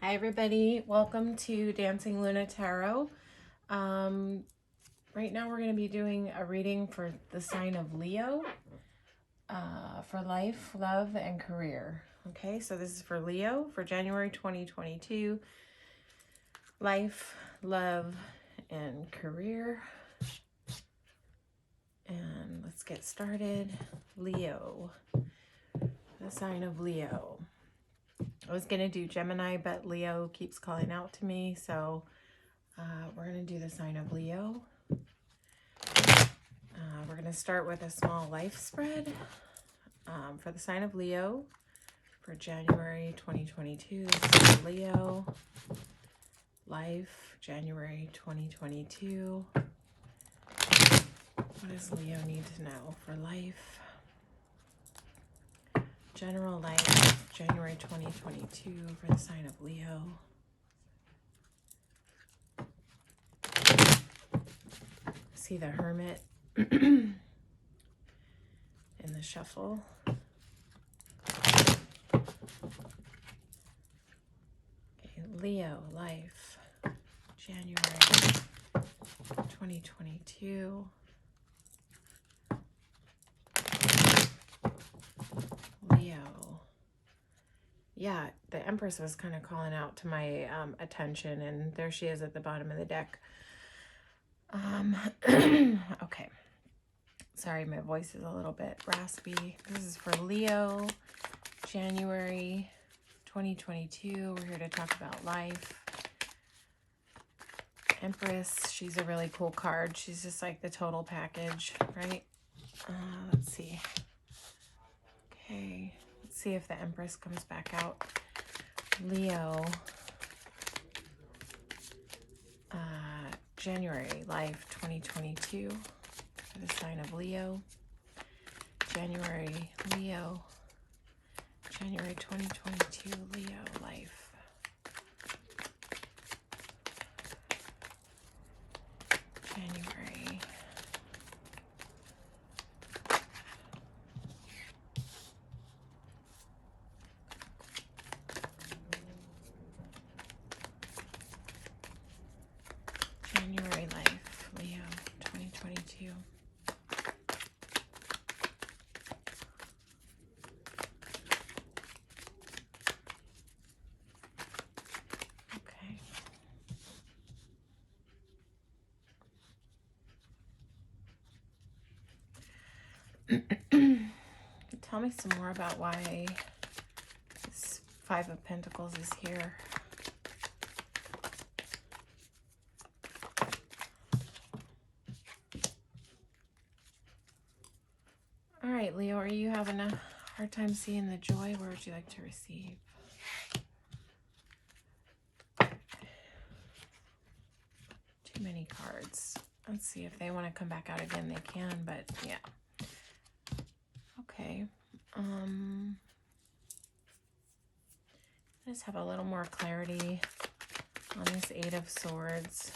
Hi everybody, welcome to Dancingluna Tarot. Right now we're going to be doing a reading for the sign of Leo for life, love, and career. Okay, so this is for Leo for January 2022. Life, love, and career. And let's get started. Leo, the sign of Leo. I was going to do Gemini, but Leo keeps calling out to me, so we're going to do the sign of Leo. We're going to start with a small life spread for the sign of Leo for January 2022. This is Leo, life, January 2022. What does Leo need to know for life? General life, January 2022 for the sign of Leo. See the Hermit in the shuffle. Okay, Leo, life, January 2022. Leo. Yeah, the Empress was kind of calling out to my attention, and there she is at the bottom of the deck. Okay. Sorry, my voice is a little bit raspy. This is for Leo, January 2022. We're here to talk about life. Empress, she's a really cool card. She's just like the total package, right? Let's see. Okay, let's see if the Empress comes back out. Leo, January, life 2022 for the sign of Leo. January, Leo. January 2022, Leo, life. January. January life, Leo, 2022. Okay. Tell me some more about why this Five of Pentacles is here. All right, Leo, are you having a hard time seeing the joy? Where would you like to receive? Too many cards. Let's see if they want to come back out again. They can, but yeah. Okay. Just have a little more clarity on this Eight of Swords.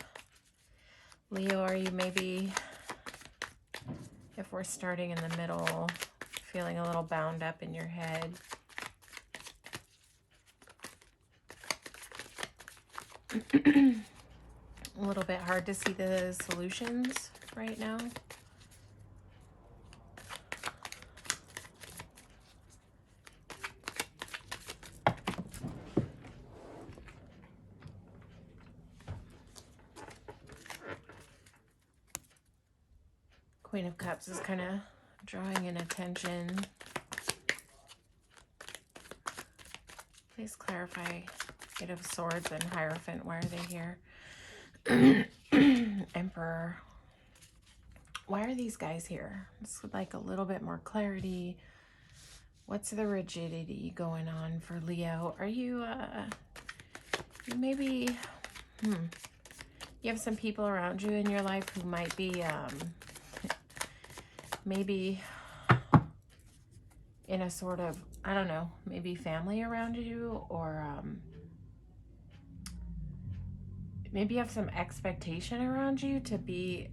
Leo, are you maybe, if we're starting in the middle, feeling a little bound up in your head? A little bit hard to see the solutions right now. Queen of Cups is kind of drawing in attention. Please clarify. Eight of Swords and Hierophant, why are they here? Emperor. Why are these guys here? Just would like a little bit more clarity. What's the rigidity going on for Leo? Are you, maybe, you have some people around you in your life who might be, maybe in a sort of, I don't know, maybe family around you, or maybe you have some expectation around you to be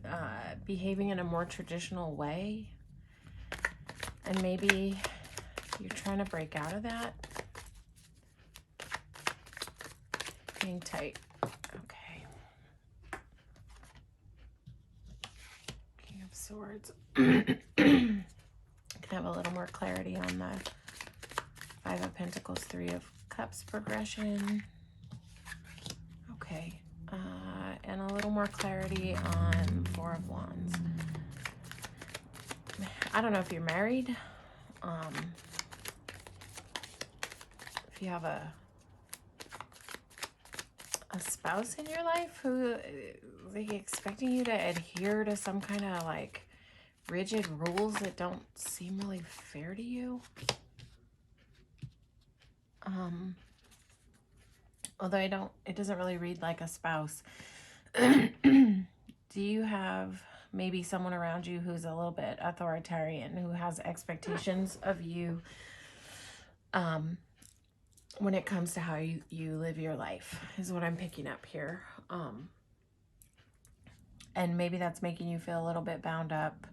behaving in a more traditional way, and maybe you're trying to break out of that. hang tight. Okay. King of Swords. Can have a little more clarity on the Five of Pentacles, Three of Cups progression. Okay. And a little more clarity on Four of Wands. I don't know if you're married. If you have a spouse in your life who is like expecting you to adhere to some kind of like rigid rules that don't seem really fair to you. Although it doesn't really read like a spouse. Do you have maybe someone around you who's a little bit authoritarian, who has expectations of you when it comes to how you live your life, is what I'm picking up here. And maybe that's making you feel a little bit bound up,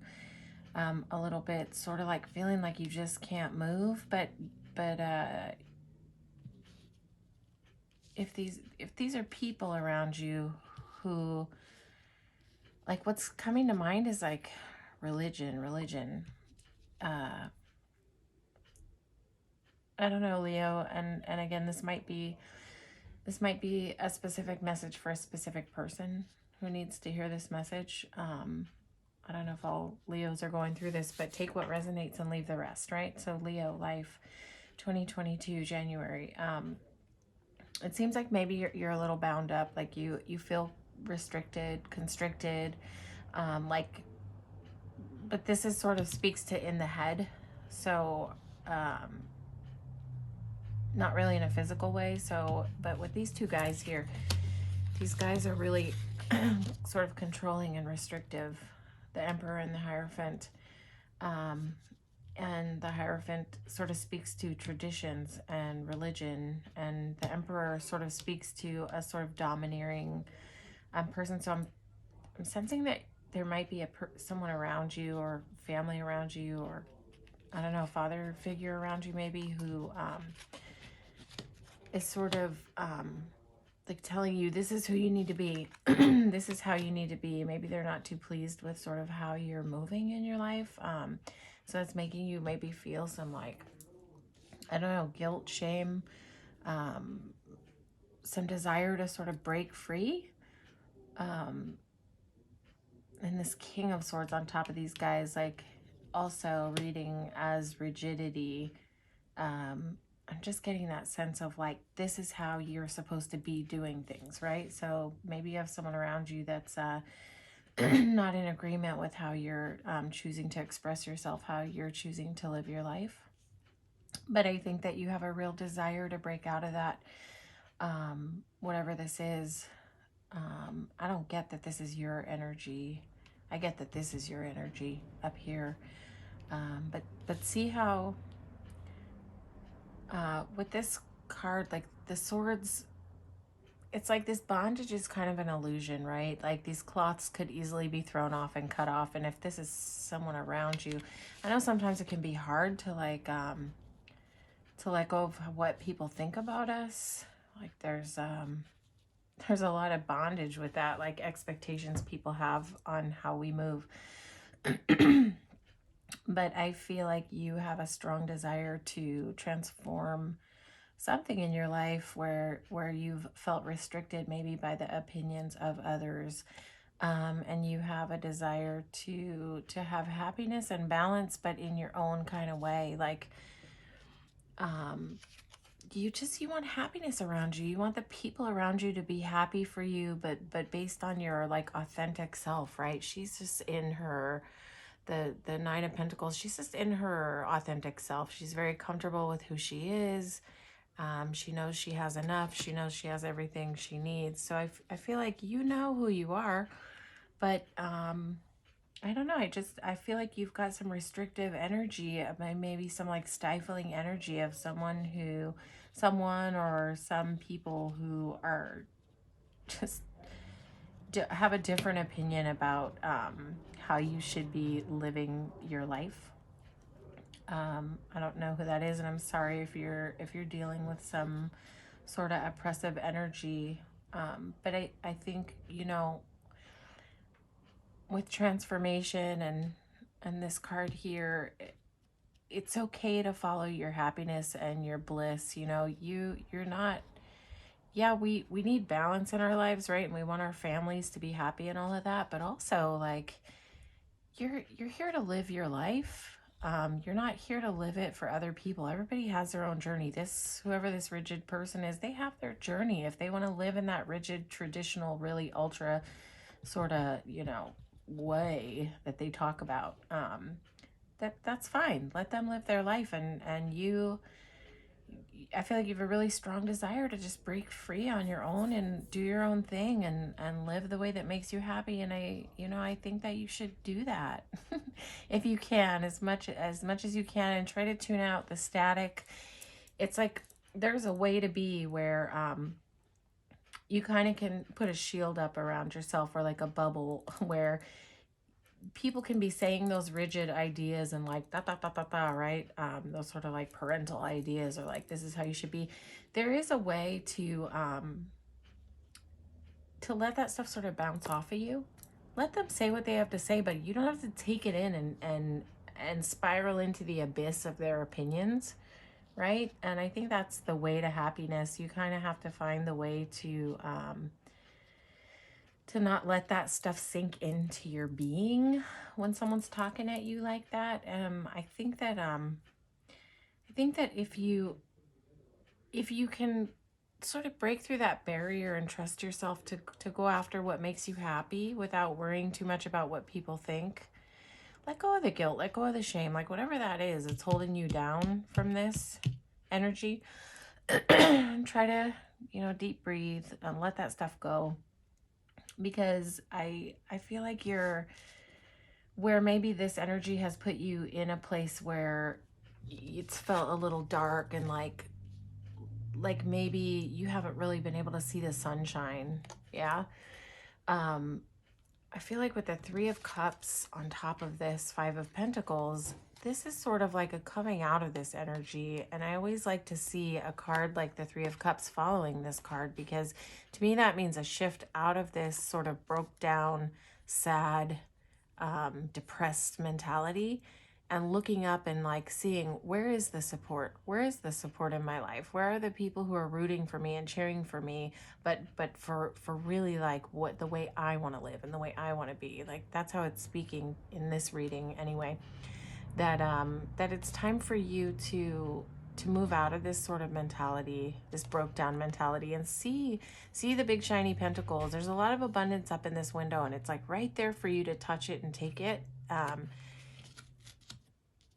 a little bit sort of like feeling like you just can't move, but if these are people around you who, like, what's coming to mind is like religion. I don't know, Leo, and again, this might be a specific message for a specific person who needs to hear this message. I don't know if all Leos are going through this, but take what resonates and leave the rest, right? So Leo, life, 2022, January. It seems like maybe you're a little bound up, like you feel restricted, constricted, but this is sort of speaks to in the head. So, not really in a physical way. So, but with these two guys here, these guys are really sort of controlling and restrictive. The Emperor and the Hierophant. And the Hierophant sort of speaks to traditions and religion, and the Emperor sort of speaks to a sort of domineering person. So I'm sensing that there might be someone around you, or family around you, or I don't know, father figure around you maybe, who is sort of like telling you this is who you need to be. This is how you need to be. Maybe they're not too pleased with sort of how you're moving in your life. So it's making you maybe feel some, like, I don't know, guilt, shame, some desire to sort of break free. And this King of Swords on top of these guys, like, also reading as rigidity. I'm just getting that sense of like, this is how you're supposed to be doing things, right? So maybe you have someone around you that's not in agreement with how you're choosing to express yourself, how you're choosing to live your life. But I think that you have a real desire to break out of that, whatever this is. I don't get that this is your energy. I get that this is your energy up here. But see how with this card, like the swords, it's like this bondage is kind of an illusion, right? Like these cloths could easily be thrown off and cut off. And if this is someone around you, I know sometimes it can be hard to like to let go of what people think about us. Like there's a lot of bondage with that, like expectations people have on how we move. But I feel like you have a strong desire to transform something in your life where you've felt restricted maybe by the opinions of others, and you have a desire to have happiness and balance, but in your own kind of way. Like you want happiness around you. You want the people around you to be happy for you, but based on your like authentic self, right? She's just in her, the Nine of Pentacles, she's just in her authentic self. She's very comfortable with who she is. She knows she has enough. She knows she has everything she needs. So I feel like you know who you are, but I don't know. I feel like you've got some restrictive energy, maybe some like stifling energy of someone or some people who are just have a different opinion about how you should be living your life. I don't know who that is, and I'm sorry if you're dealing with some sort of oppressive energy But I think, you know, with transformation and this card here, it's okay to follow your happiness and your bliss. You know, you're not, yeah, we need balance in our lives, right? And we want our families to be happy and all of that, but also like you're here to live your life. You're not here to live it for other people. Everybody has their own journey. This, whoever this rigid person is, they have their journey. If they want to live in that rigid, traditional, really ultra sort of, you know, way that they talk about, that's fine. Let them live their life. And you, I feel like you have a really strong desire to just break free on your own and do your own thing and live the way that makes you happy. And I think that you should do that if you can, as much as you can, and try to tune out the static. It's like there's a way to be where you kind of can put a shield up around yourself, or like a bubble where people can be saying those rigid ideas and like right, those sort of like parental ideas, or like this is how you should be. There is a way to let that stuff sort of bounce off of you. Let them say what they have to say, but you don't have to take it in and spiral into the abyss of their opinions, right? And I think that's the way to happiness. You kind of have to find the way to not let that stuff sink into your being when someone's talking at you like that. I think that if you can sort of break through that barrier and trust yourself to go after what makes you happy without worrying too much about what people think. Let go of the guilt, let go of the shame, like whatever that is, it's holding you down from this energy. Try to, deep breathe and let that stuff go, because I feel like you're where maybe this energy has put you in a place where it's felt a little dark, and like maybe you haven't really been able to see the sunshine. Yeah. um I feel like with the Three of Cups on top of this Five of Pentacles, this is sort of like a coming out of this energy. And I always like to see a card like the Three of Cups following this card, because to me that means a shift out of this sort of broke down, sad, depressed mentality, and looking up and like seeing, where is the support? Where is the support in my life? Where are the people who are rooting for me and cheering for me, but for really like what the way I want to live and the way I want to be? Like that's how it's speaking in this reading anyway. That it's time for you to move out of this sort of mentality, this broke down mentality, and see the big shiny pentacles. There's a lot of abundance up in this window, and it's like right there for you to touch it and take it.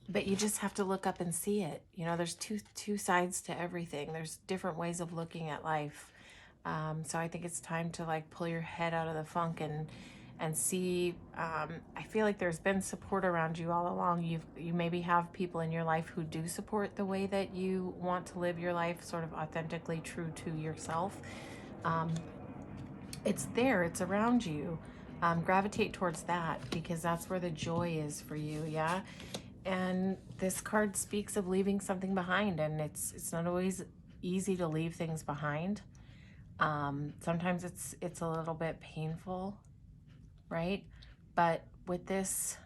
But you just have to look up and see it. There's two sides to everything. There's different ways of looking at life. So I think it's time to like pull your head out of the funk and see. I feel like there's been support around you all along. You maybe have people in your life who do support the way that you want to live your life, sort of authentically true to yourself. It's there, it's around you. Gravitate towards that, because that's where the joy is for you. Yeah. And this card speaks of leaving something behind, and it's not always easy to leave things behind. Sometimes it's a little bit painful, right? But with this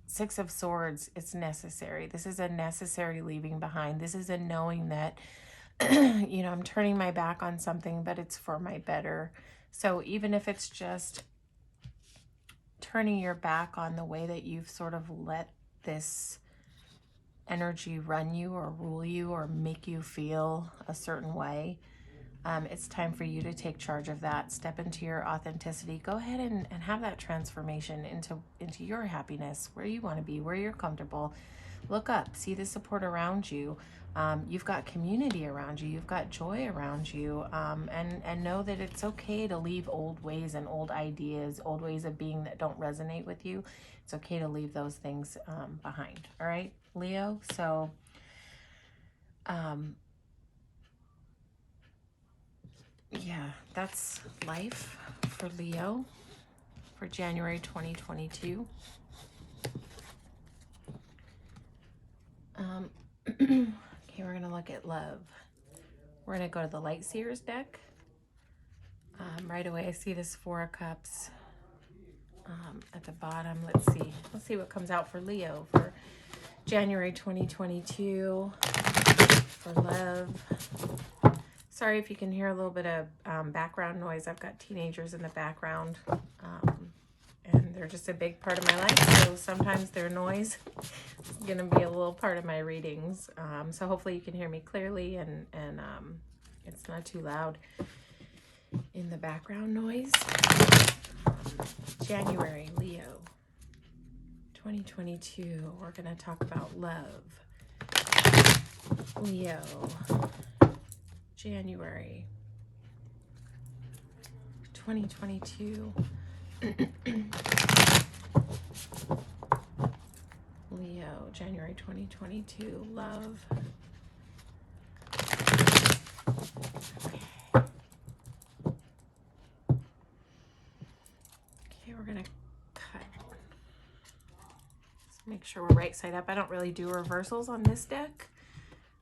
Six of Swords, it's necessary. This is a necessary leaving behind. This is a knowing that I'm turning my back on something, but it's for my better. So even if it's just turning your back on the way that you've sort of let this energy run you or rule you or make you feel a certain way, it's time for you to take charge of that. Step into your authenticity. Go ahead and have that transformation into your happiness, where you want to be, where you're comfortable. Look up, see the support around you. You've got community around you. You've got joy around you. And know that it's okay to leave old ways and old ideas, old ways of being that don't resonate with you. It's okay to leave those things behind. All right, Leo? So, yeah, that's life for Leo for January 2022. Okay, we're going to look at love. We're going to go to the Light Seers deck. Right away, I see this Four of Cups at the bottom. Let's see what comes out for Leo for January 2022 for love. Sorry if you can hear a little bit of background noise. I've got teenagers in the background, and they're just a big part of my life, so sometimes their noise is going to be a little part of my readings. So hopefully you can hear me clearly, and it's not too loud in the background noise. January, Leo, 2022. We're going to talk about love. Leo, January 2022. Leo, January 2022. Love. Okay, we're going to cut. Let's make sure we're right side up. I don't really do reversals on this deck.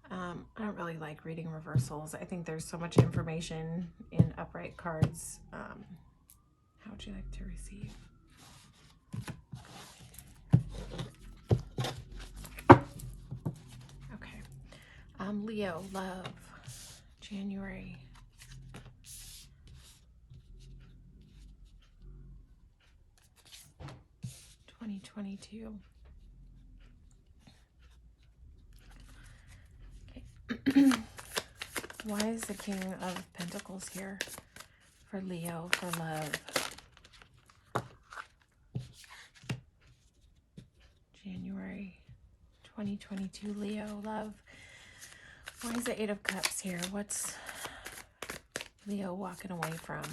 I don't really like reading reversals. I think there's so much information in upright cards. How would you like to receive? Okay. Leo, love, January. (2022). Okay. Why is the King of Pentacles here for Leo for love? January 2022, Leo, love. Why is the Eight of Cups here? What's Leo walking away from?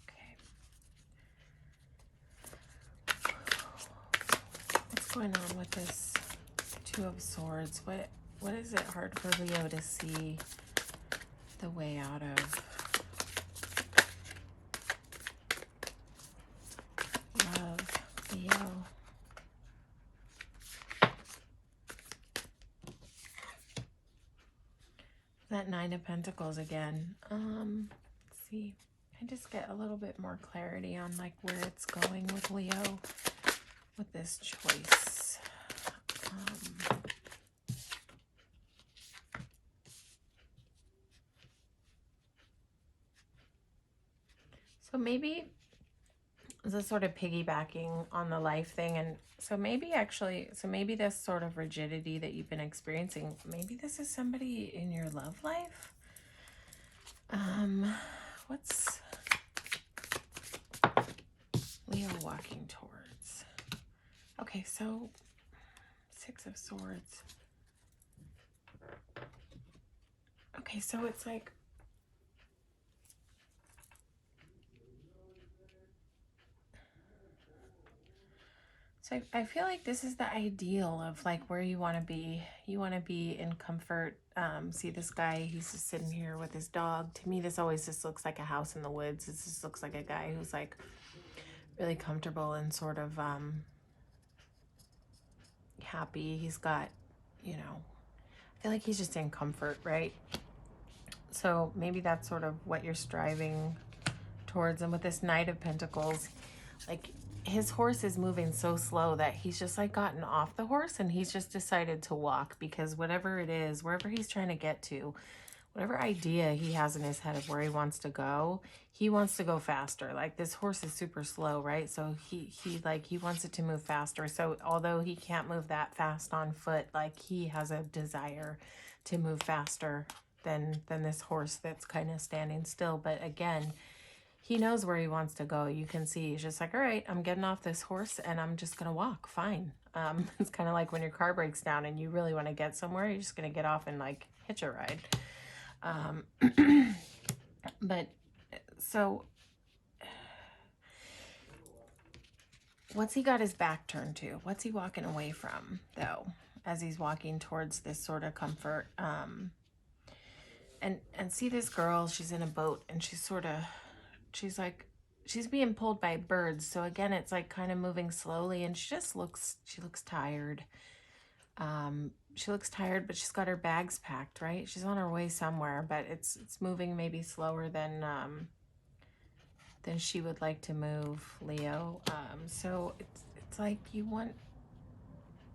Okay. What's going on with this Two of Swords? What is it hard for Leo to see the way out of? Love, Leo. That Nine of Pentacles again. Let's see. I just get a little bit more clarity on like where it's going with Leo with this choice. So maybe this is sort of piggybacking on the life thing, and so maybe this sort of rigidity that you've been experiencing, maybe this is somebody in your love life. What's Leo walking towards? Okay, so Six of Swords. Okay, so it's like, so I feel like this is the ideal of like where you want to be. You want to be in comfort. See this guy, he's just sitting here with his dog. To me, this always just looks like a house in the woods. This just looks like a guy who's like really comfortable and sort of happy. He's got, you know, I feel like he's just in comfort, right? So maybe that's sort of what you're striving towards. And with this Knight of Pentacles, like his horse is moving so slow that he's just like gotten off the horse and he's just decided to walk, because whatever it is, wherever he's trying to get to, whatever idea he has in his head of where he wants to go, he wants to go faster. Like this horse is super slow, right? So he wants it to move faster. So although he can't move that fast on foot, like he has a desire to move faster than this horse that's kind of standing still. But again, he knows where he wants to go. You can see he's just like, all right, I'm getting off this horse and I'm just going to walk. Fine. It's kind of like when your car breaks down and you really want to get somewhere, you're just going to get off and like hitch a ride. But so what's he got his back turned to? What's he walking away from though, as he's walking towards this sort of comfort? And see this girl, she's in a boat and she's like she's being pulled by birds. So again, it's like kind of moving slowly, and she looks tired. She looks tired, but she's got her bags packed, right? She's on her way somewhere, but it's moving maybe slower than she would like to move, Leo. So it's like you want.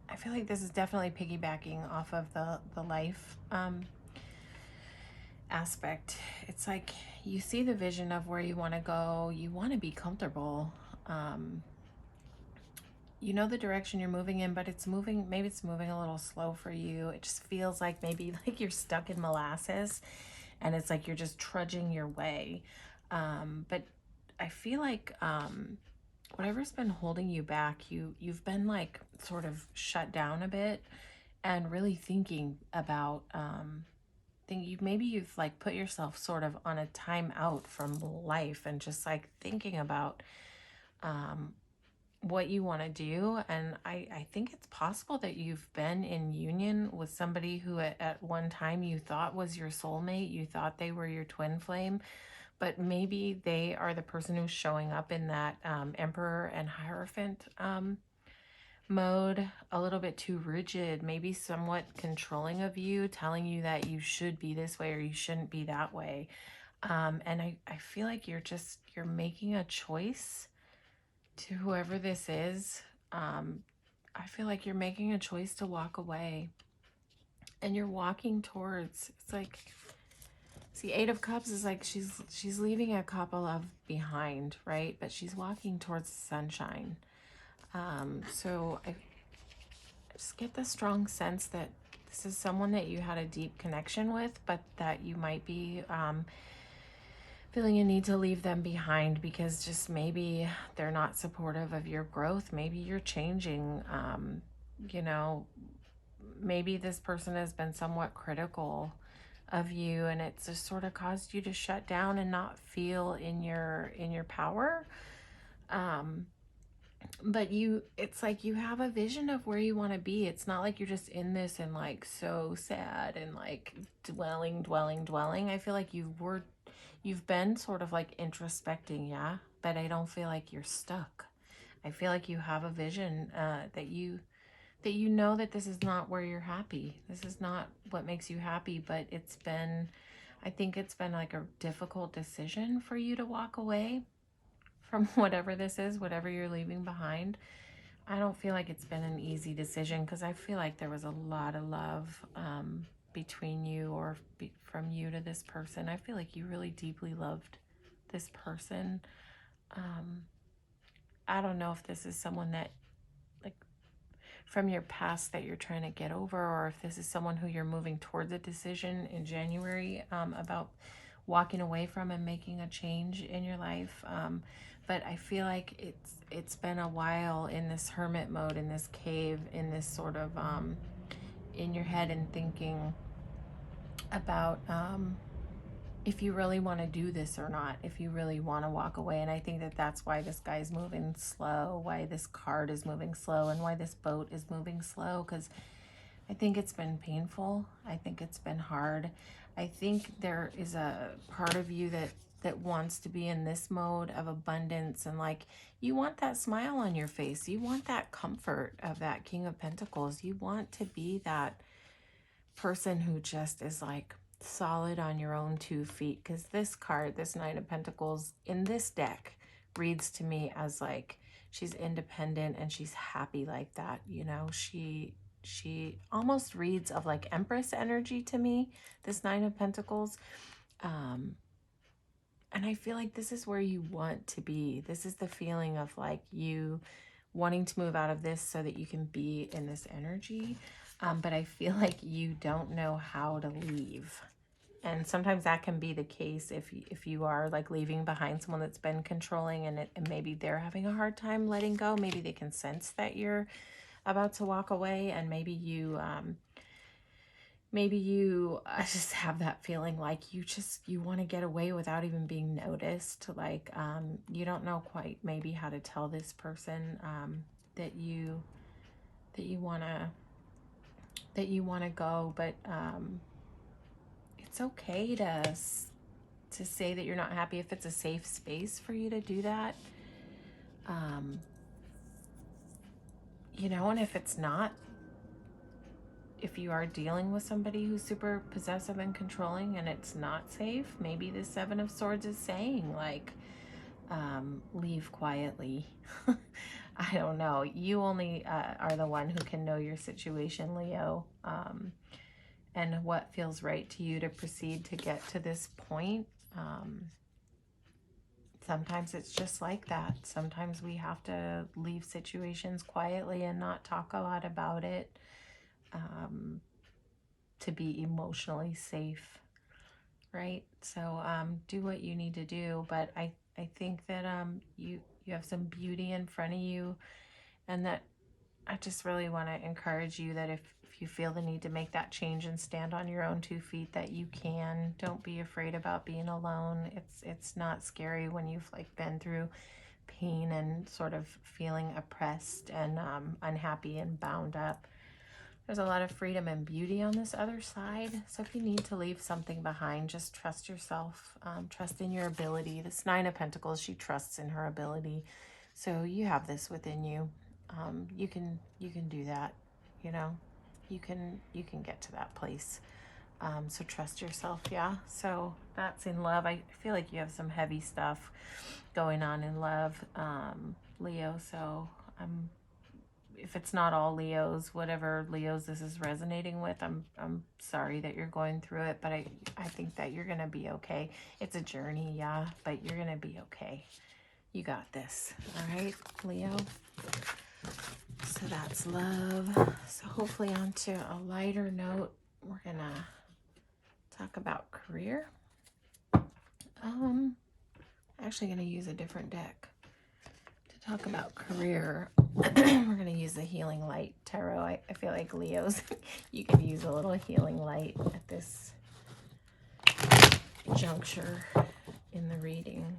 I feel like this is definitely piggybacking off of the life aspect. It's like you see the vision of where you want to go. You want to be comfortable. You know the direction you're moving in, but maybe it's moving a little slow for you. It just feels like maybe like you're stuck in molasses, and it's like you're just trudging your way. But I feel like whatever's been holding you back, you've been like sort of shut down a bit, and really thinking about maybe you've like put yourself sort of on a time out from life, and just like thinking about what you want to do. And I think it's possible that you've been in union with somebody who at one time you thought was your soulmate. You thought they were your twin flame, but maybe they are the person who's showing up in that Emperor and Hierophant mode, a little bit too rigid, maybe somewhat controlling of you, telling you that you should be this way or you shouldn't be that way. And I feel like you're making a choice to whoever this is. I feel like you're making a choice to walk away, and you're walking towards, it's like, see, Eight of Cups is like she's leaving a couple of behind, right? But she's walking towards the sunshine. So I just get the strong sense that this is someone that you had a deep connection with, but that you might be feeling a need to leave them behind because just maybe they're not supportive of your growth. Maybe you're changing. You know, maybe this person has been somewhat critical of you, and it's just sort of caused you to shut down and not feel in your power. But it's like you have a vision of where you want to be. It's not like you're just in this and like so sad and like dwelling. I feel like you've been sort of like introspecting, yeah, but I don't feel like you're stuck. I feel like you have a vision that you know that this is not where you're happy. This is not what makes you happy, but I think it's been like a difficult decision for you to walk away from whatever this is, whatever you're leaving behind. I don't feel like it's been an easy decision, because I feel like there was a lot of love between you, or from you to this person. I feel like you really deeply loved this person. I don't know if this is someone that, like, from your past that you're trying to get over, or if this is someone who you're moving towards a decision in January about walking away from and making a change in your life. But I feel like it's been a while in this hermit mode, in this cave, in this sort of in your head, and thinking about if you really want to do this or not, if you really want to walk away. And I think that that's why this guy is moving slow, why this card is moving slow, and why this boat is moving slow, because I think it's been painful. I think it's been hard. I think there is a part of you that wants to be in this mode of abundance, and like you want that smile on your face. You want that comfort of that King of Pentacles. You want to be that person who just is like solid on your own 2 feet, because this card, this Nine of Pentacles in this deck, reads to me as like she's independent and she's happy like that. You know, she almost reads of like Empress energy to me, this Nine of Pentacles. And I feel like this is where you want to be. This is the feeling of like you wanting to move out of this so that you can be in this energy. But I feel like you don't know how to leave. And sometimes that can be the case if you are like leaving behind someone that's been controlling, and maybe they're having a hard time letting go. Maybe they can sense that you're about to walk away, and maybe you just have that feeling like you want to get away without even being noticed. Like you don't know quite maybe how to tell this person that you want to go, but it's okay to to say that you're not happy, if it's a safe space for you to do that. You know, and if it's not, if you are dealing with somebody who's super possessive and controlling and it's not safe, maybe the Seven of Swords is saying, like, leave quietly. I don't know. You only are the one who can know your situation, Leo, and what feels right to you to proceed to get to this point. Sometimes it's just like that. Sometimes we have to leave situations quietly and not talk a lot about it, to be emotionally safe, right? So do what you need to do. But I think that you have some beauty in front of you, and that I just really want to encourage you that if you feel the need to make that change and stand on your own 2 feet, that you can. Don't be afraid about being alone. It's not scary when you've like been through pain and sort of feeling oppressed and unhappy and bound up. There's a lot of freedom and beauty on this other side. So if you need to leave something behind, just trust yourself. Trust in your ability. This Nine of Pentacles, she trusts in her ability. So you have this within you. You can do that. You know, you can get to that place. So trust yourself. Yeah. So that's in love. I feel like you have some heavy stuff going on in love, Leo. So if it's not all Leos, whatever Leos this is resonating with, I'm sorry that you're going through it, but I think that you're gonna be okay. It's a journey, yeah, but you're gonna be okay. You got this. All right, Leo. So that's love. So hopefully onto a lighter note, we're gonna talk about career. Actually gonna use a different deck to talk about career. We're gonna use the Healing Light Tarot. I feel like Leos, you could use a little healing light at this juncture in the reading.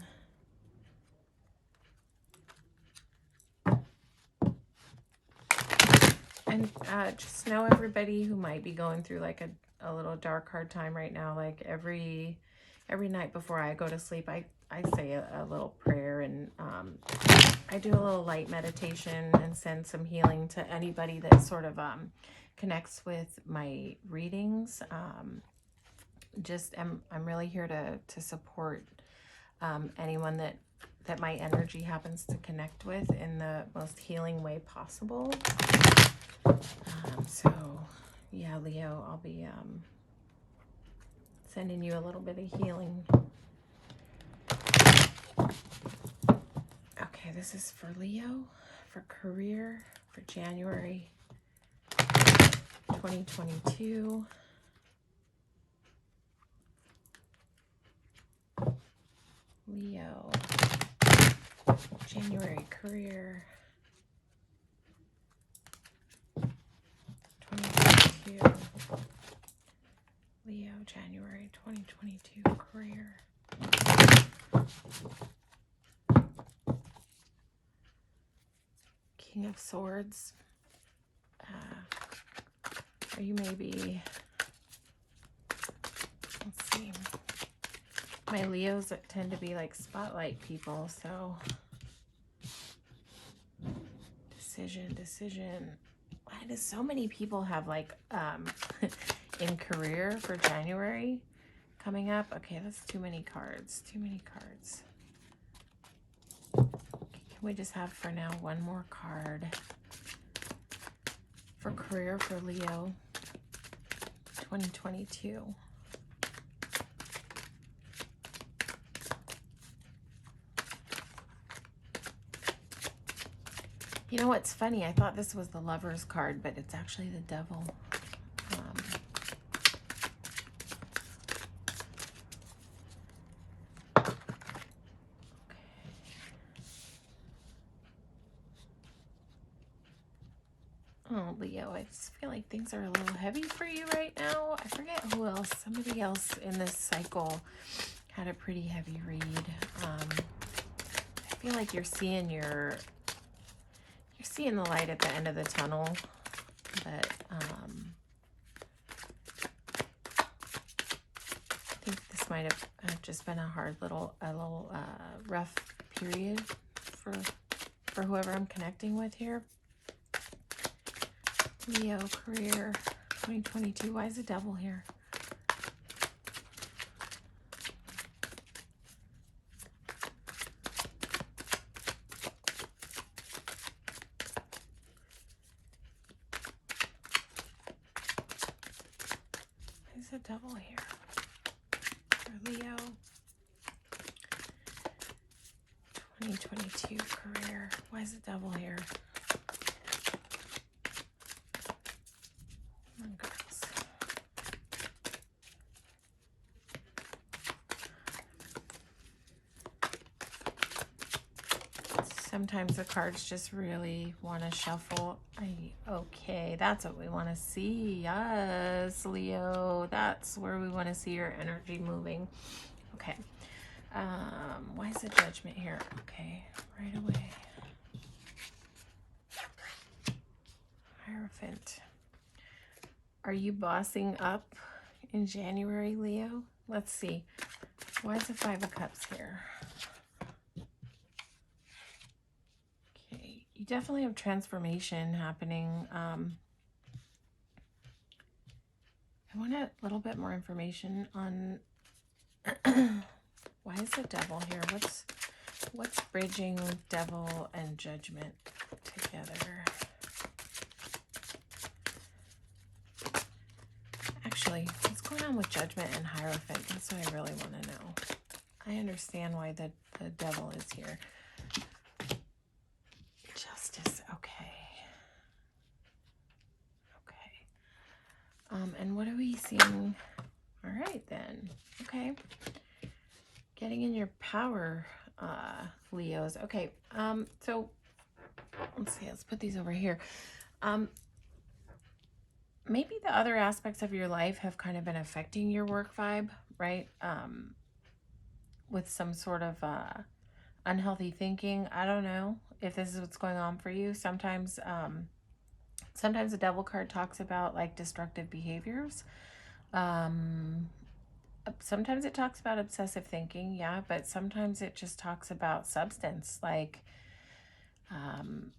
And just know, everybody who might be going through like a little dark, hard time right now, like every night before I go to sleep, I say a little prayer, and I do a little light meditation and send some healing to anybody that sort of connects with my readings. I'm really here to support anyone that my energy happens to connect with in the most healing way possible. So yeah, Leo, I'll be sending you a little bit of healing. Okay, this is for Leo, for career, for January 2022. Leo, January career, 2022. Leo, January 2022 career. King of Swords. Or you maybe, let's see. My Leos that tend to be like spotlight people, so decision. Why do so many people have like in career for January coming up? Okay, that's too many cards. Can we just have for now one more card for career for Leo 2022? You know what's funny? I thought this was the Lover's card, but it's actually the Devil. Oh, Leo, I just feel like things are a little heavy for you right now. I forget who else. Somebody else in this cycle had a pretty heavy read. I feel like you're seeing the light at the end of the tunnel, but I think this might have just been a rough period for whoever I'm connecting with here. Leo, career, 2022. Why is the devil here? Why is the devil here? For Leo, 2022 career. Why is the devil here? Come on, girls. Sometimes the cards just really want to shuffle. Okay, that's what we want to see. Yes, Leo. That's where we want to see your energy moving. Okay. Why is the Judgment here? Okay, right away. Hierophant. Are you bossing up in January, Leo? Let's see. Why is the Five of Cups here? Okay, you definitely have transformation happening. I want a little bit more information on why is the devil here? What's bridging devil and Judgment together? Actually, what's going on with Judgment and Hierophant? That's what I really want to know. I understand why the devil is here. Justice, okay. Okay. And what are we seeing? All right, then. Okay. Getting in your power, Leos. Okay, so let's see, let's put these over here. Maybe the other aspects of your life have kind of been affecting your work vibe, right? With some sort of unhealthy thinking. I don't know if this is what's going on for you. Sometimes the devil card talks about like destructive behaviors. Sometimes it talks about obsessive thinking, yeah, but sometimes it just talks about substance, like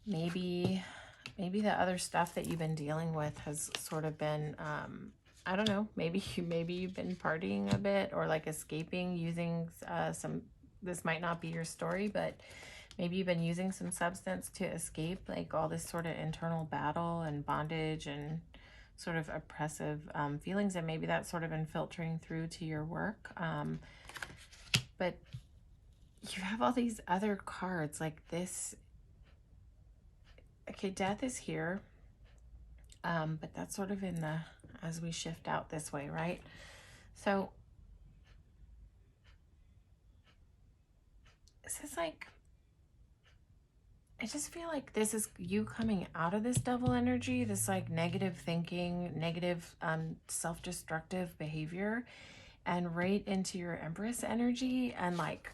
maybe the other stuff that you've been dealing with has sort of been, I don't know, maybe you've been partying a bit or like escaping using this might not be your story, but maybe you've been using some substance to escape like all this sort of internal battle and bondage and sort of oppressive feelings, and maybe that's sort of been filtering through to your work. But you have all these other cards like this. Okay, death is here, but that's sort of in the, as we shift out this way, right? So this is like, I just feel like this is you coming out of this devil energy, this like negative thinking, negative self-destructive behavior, and right into your Empress energy. And like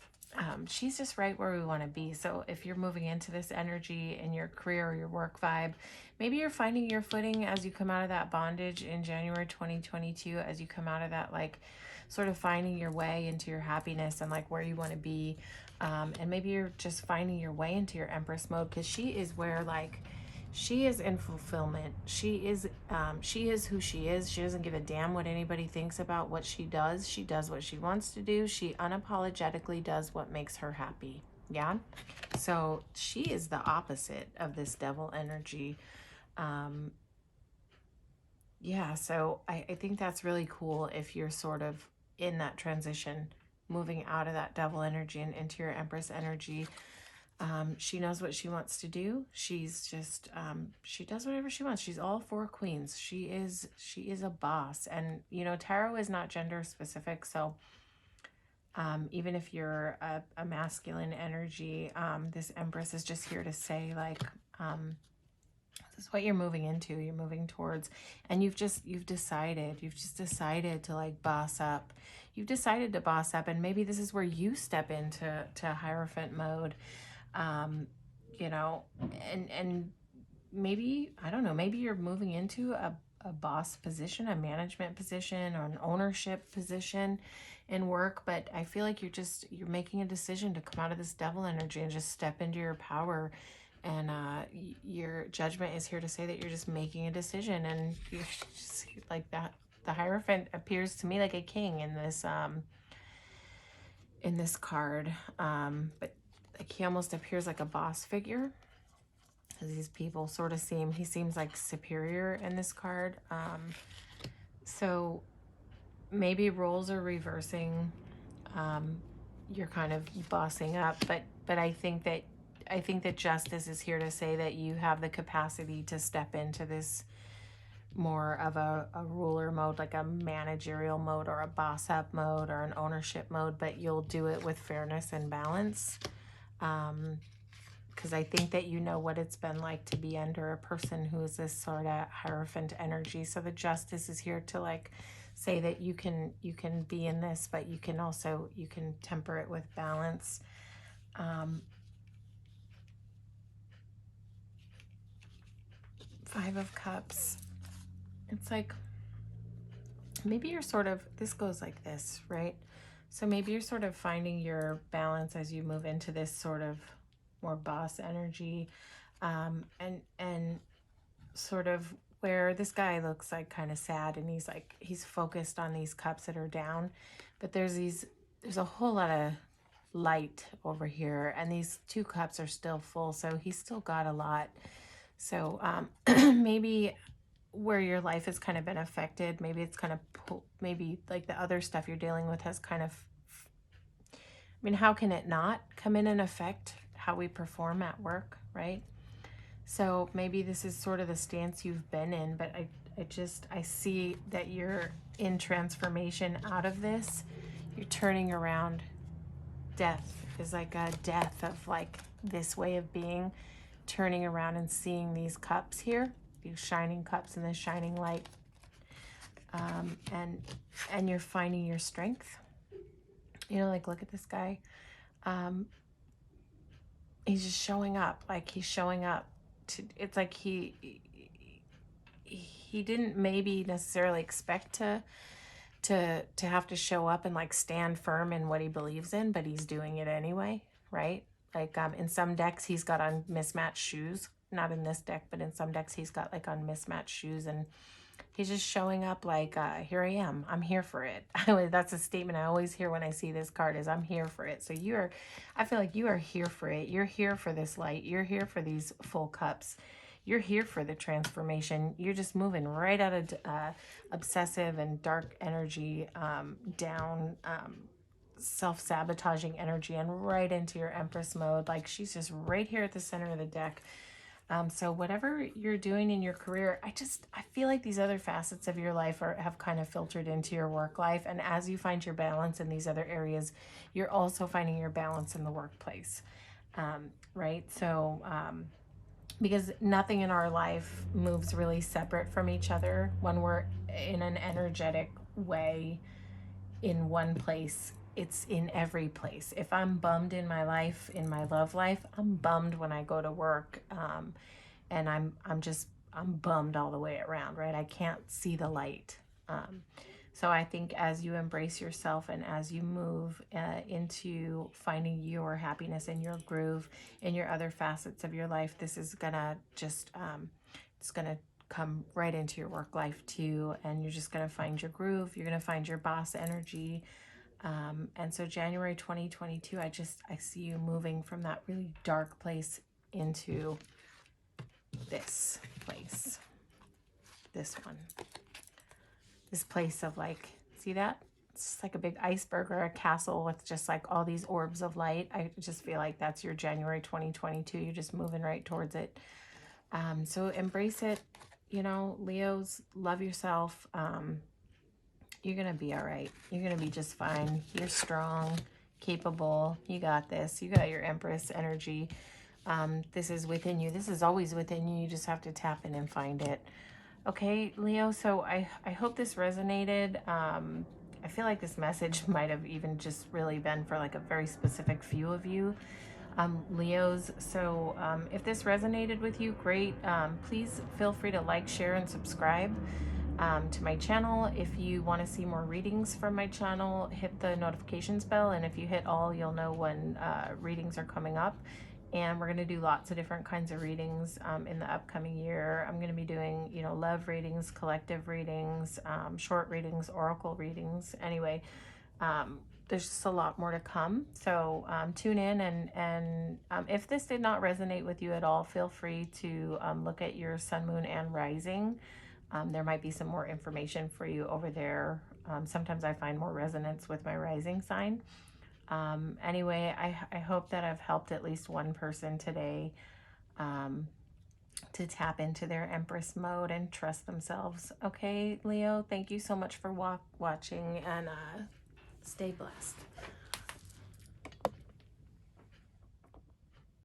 she's just right where we want to be. So if you're moving into this energy in your career or your work vibe, maybe you're finding your footing as you come out of that bondage in January 2022, as you come out of that like sort of finding your way into your happiness and like where you want to be. And maybe you're just finding your way into your Empress mode, because she is where like she is in fulfillment. She is who she is. She doesn't give a damn what anybody thinks about what she does. She does what she wants to do. She unapologetically does what makes her happy. Yeah. So she is the opposite of this devil energy. Yeah. So I think that's really cool if you're sort of in that transition, moving out of that devil energy and into your Empress energy. She knows what she wants to do. She's just, she does whatever she wants. She's all four queens. She is a boss. And, you know, tarot is not gender specific. So, even if you're a masculine energy, this Empress is just here to say like, this is what you're moving into, you're moving towards, and you've just decided to like boss up. You've decided to boss up, and maybe this is where you step into Hierophant mode. You know, and maybe, I don't know, maybe you're moving into a boss position, a management position, or an ownership position, in work, but I feel like you're making a decision to come out of this devil energy and just step into your power. And your judgment is here to say that you're just making a decision, and you're just like that. The Hierophant appears to me like a king in this card, but like he almost appears like a boss figure, because these people sort of he seems like superior in this card. So maybe roles are reversing. You're kind of bossing up, but I think that justice is here to say that you have the capacity to step into this more of a ruler mode, like a managerial mode or a boss up mode or an ownership mode, but you'll do it with fairness and balance. Because I think that you know what it's been like to be under a person who is this sort of Hierophant energy. So the justice is here to like say that you can be in this, but you can also, you can temper it with balance. Five of Cups. It's like, maybe you're sort of, this goes like this, right? So maybe you're sort of finding your balance as you move into this sort of more boss energy, and sort of where this guy looks like kind of sad, and he's focused on these cups that are down, but there's a whole lot of light over here, and these two cups are still full, so he's still got a lot. So maybe where your life has kind of been affected, maybe it's kind of, maybe like the other stuff you're dealing with has kind of, I mean, how can it not come in and affect how we perform at work, right? So maybe this is sort of the stance you've been in, but I see that you're in transformation out of this. You're turning around. Death is like a death of like this way of being, turning around and seeing these cups here, these shining cups in this shining light, and you're finding your strength. You know, like, look at this guy. He's just showing up. Like, he's showing up to, it's like he didn't maybe necessarily expect to have to show up and like stand firm in what he believes in, but he's doing it anyway, right? Like in some decks he's got on mismatched shoes, not in this deck, but in some decks he's got like on mismatched shoes, and he's just showing up like, here I am, I'm here for it. That's a statement I always hear when I see this card, is I'm here for it. So I feel like you are here for it. You're here for this light. You're here for these full cups. You're here for the transformation. You're just moving right out of obsessive and dark energy, down, self-sabotaging energy, and right into your Empress mode. Like, she's just right here at the center of the deck. So whatever you're doing in your career, I feel like these other facets of your life have kind of filtered into your work life. And as you find your balance in these other areas, you're also finding your balance in the workplace, right? So, because nothing in our life moves really separate from each other. When we're in an energetic way in one place, it's in every place. If I'm bummed in my life, in my love life, I'm bummed when I go to work, and I'm bummed all the way around, right? I can't see the light. So I think as you embrace yourself and as you move into finding your happiness and your groove in your other facets of your life, this is gonna just, it's gonna come right into your work life too. And you're just gonna find your groove. You're gonna find your boss energy. And so January 2022, I see you moving from that really dark place into this place, this one. This place of like, see that? It's just like a big iceberg or a castle with just like all these orbs of light. I just feel like that's your January 2022. You're just moving right towards it. So embrace it. You know, Leos, love yourself. You're going to be all right. You're going to be just fine. You're strong, capable. You got this. You got your Empress energy. This is within you. This is always within you. You just have to tap in and find it. Okay, Leo, so I hope this resonated. I feel like this message might have even just really been for like a very specific few of you, Leos. So if this resonated with you, great. Please feel free to like, share, and subscribe. to my channel. If you want to see more readings from my channel, hit the notifications bell, and if you hit all, you'll know when readings are coming up. And we're going to do lots of different kinds of readings in the upcoming year. I'm going to be doing, you know, love readings, collective readings, short readings, oracle readings. Anyway, there's just a lot more to come. So tune in, and if this did not resonate with you at all, feel free to look at your sun, moon, and rising. There might be some more information for you over there. Sometimes I find more resonance with my rising sign. Anyway, I hope that I've helped at least one person today to tap into their Empress mode and trust themselves. Okay, Leo, thank you so much for watching, and stay blessed.